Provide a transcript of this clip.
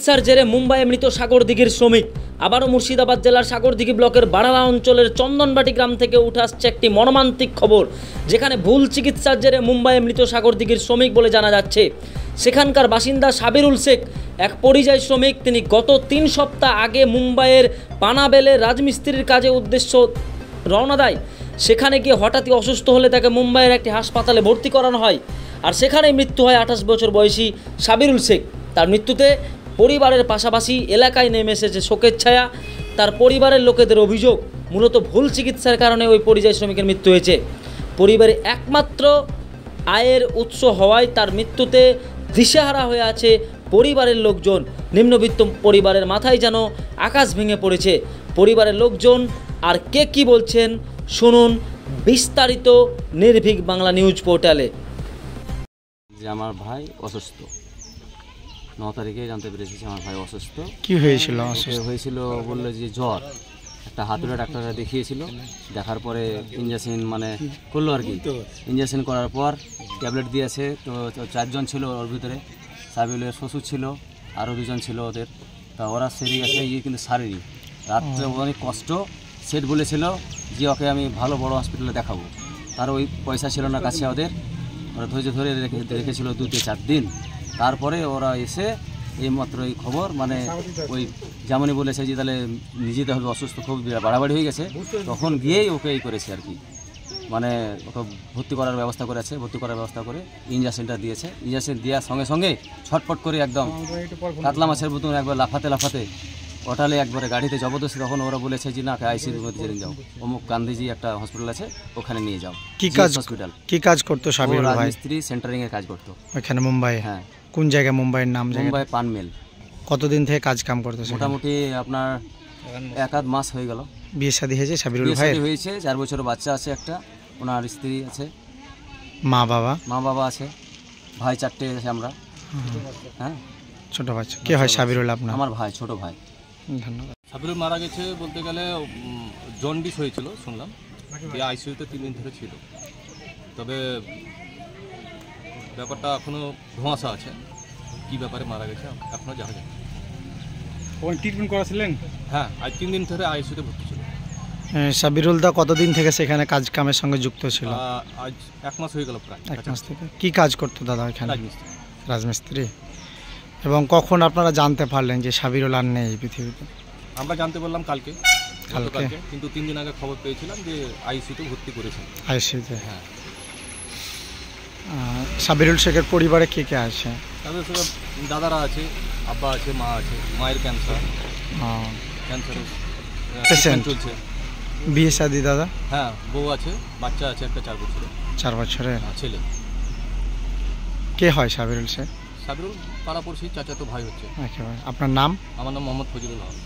চিকিৎসার জেরে মুম্বাইয়ে মৃত সাগরদিঘির শ্রমিক। আবারও মুর্শিদাবাদ জেলার সাগরদিঘি ব্লকের বাড়ালা অঞ্চলের চন্দনবাটি গ্রাম থেকে উঠে আসছে একটি মর্মান্তিক খবর, যেখানে ভুল চিকিৎসার জেরে মুম্বাইয়ে মৃত সাগরদিঘির শ্রমিক বলে জানা যাচ্ছে। সেখানকার বাসিন্দা সাবিরুল শেখ এক পরিযায়ী শ্রমিক। তিনি গত 3 সপ্তাহ আগে মুম্বাইয়ের পানাবেলে রাজমিস্ত্রির কাজে উদ্দেশ্য রওনা দেয়। সেখানে গিয়ে হঠাৎই অসুস্থ হলে তাকে মুম্বাইয়ের একটি হাসপাতালে ভর্তি করানো হয়, আর সেখানেই মৃত্যু হয় 28 বছর বয়সী সাবিরুল শেখ। তার মৃত্যুতে পরিবারের পাশাপাশি এলাকায় নেমে এসেছে শোকের ছায়া। তার পরিবারের লোকেদের অভিযোগ, মূলত ভুল চিকিৎসার কারণে ওই পরিযায়ী শ্রমিকের মৃত্যু হয়েছে। পরিবারের একমাত্র আয়ের উৎস হওয়ায় তার মৃত্যুতে দিশেহারা হয়ে আছে পরিবারের লোকজন। নিম্নবিত্ত পরিবারের মাথায় যেন আকাশ ভেঙে পড়েছে পরিবারের লোকজন। আর কে কী বলছেন শুনুন বিস্তারিত নির্ভীক বাংলা নিউজ পোর্টালে। যে আমার ভাই অসুস্থ, 9 তারিখে জানতে পেরেছি আমার ভাই অসুস্থ। কি হয়েছিল? হয়েছিল বললো যে জ্বর, একটা হাতুড়ে ডাক্তাররা দেখিয়েছিল, দেখার পরে ইঞ্জেকশন করলো আর কি। ইঞ্জেকশন করার পর ট্যাবলেট দিয়েছে। তো 4 জন ছিল ওর ভিতরে, সাবিলের শ্বশুর ছিল, আরও 2 জন ছিল ওদের। তা ওরা সেরে গেছে, কিন্তু শারীরিক রাত্রে অনেক কষ্ট। সেট বলেছিল যে ওকে আমি ভালো বড় হসপিটালে দেখাবো, তার ওই পয়সা ছিল না কাছে ওদের। ওরা ধৈর্য ধরে রেখেছিল 2-4 দিন। তারপরে ওরা এসে এইমাত্র এই খবর ওই যেমনই বলেছে যে তাহলে নিজেতে হবে অসুস্থ, খুব বাড়াবাড়ি হয়ে গেছে, তখন গিয়েই ওকে এই করেছে আর কি। ওকে ভর্তি করার ব্যবস্থা করেছে। ভর্তি করার ব্যবস্থা করে ইঞ্জেকশনটা দিয়েছে। ইঞ্জেকশন দেওয়ার সঙ্গে সঙ্গে ছটফট করে একদম কাতলা মাছের মতন একবার লাফাতে ওঠালে একবারে গাড়িতে জবরদস্তি। তখন ওরা বলেছে যে না, আইসিইউর মধ্যে জেনে যাও, অমুক গান্ধীজি একটা হসপিটাল আছে, ওখানে নিয়ে যাও। কি কাজ হসপিটাল? কি কাজ করতো সাবিরুল ভাই? রাজমিস্ত্রি সেন্টারিং এর কাজ করতো ওখানে মুম্বাই। হ্যাঁ। কোন জায়গায়? মুম্বাইয়ের নাম? মুম্বাই পানমেল। কতদিন থেকে কাজ কাম করতো? মোটামুটি আপনার 1-8 মাস হয়ে গেল। বিয়ে শাদী হয়েছে সাবিরুল ভাই? হয়েছে, 4 বছরের বাচ্চা আছে একটা, ওনার স্ত্রী আছে, মা বাবা আছে, ভাই 4টে আছে আমরা। হ্যাঁ, ছোট বাচ্চা। কে হয় সাবিরুল আপনার? আমার ভাই, ছোট ভাই। ধন্যবাদ। সাবিরুল মারা গেছে বলতে গেলে জন্ডিস হয়েছিল শুনলাম, আইসিইউতে 3 দিন ধরে ছিল। তবে ব্যাপারটা এখনও ধোঁয়াশা আছে, কি ব্যাপারে মারা গেছে এখনও জানা যায়। ওখানে ট্রিটমেন্ট করাছিলেন? হ্যাঁ, আজ 3 দিন ধরে আইসিইউতে ভর্তি ছিল। সাবিরুল দা কতদিন থেকে সেখানে কাজ কামের সঙ্গে যুক্ত ছিল? আজ 1 মাস হয়ে গেল প্রায়। 1 মাস থেকে। কি কাজ করতো দাদা এখানে? রাজমিস্ত্রি। এবং কখন আপনারা জানতে পারলেন যে সাবিরুল আর নেই এই পৃথিবীতে? আমরা জানতে পারলাম কালকে, কিন্তু 3 দিন আগে খবর পেয়েছিলাম যে আইসিইউতে ভর্তি করেছেন। আইসিইউতে? হ্যাঁ। সাবিরুল শেখের পরিবারে কে কে আছে? তাদের সব দাদারা আছে, আব্বা আছে, মা আছে। মায়ের ক্যান্সার চলছে। বিয়ে শাদী দাদা? হ্যাঁ, বউ আছে, বাচ্চা আছে একটা 4 বছরের। 4 বছরের ছেলে। কে হয় সাবিরুল শেখ? সাবিরুল পাড়াপড়শি চাচাতো ভাই হচ্ছে। আপনার নাম? আমার নাম মোহাম্মদ ফজলুল হক।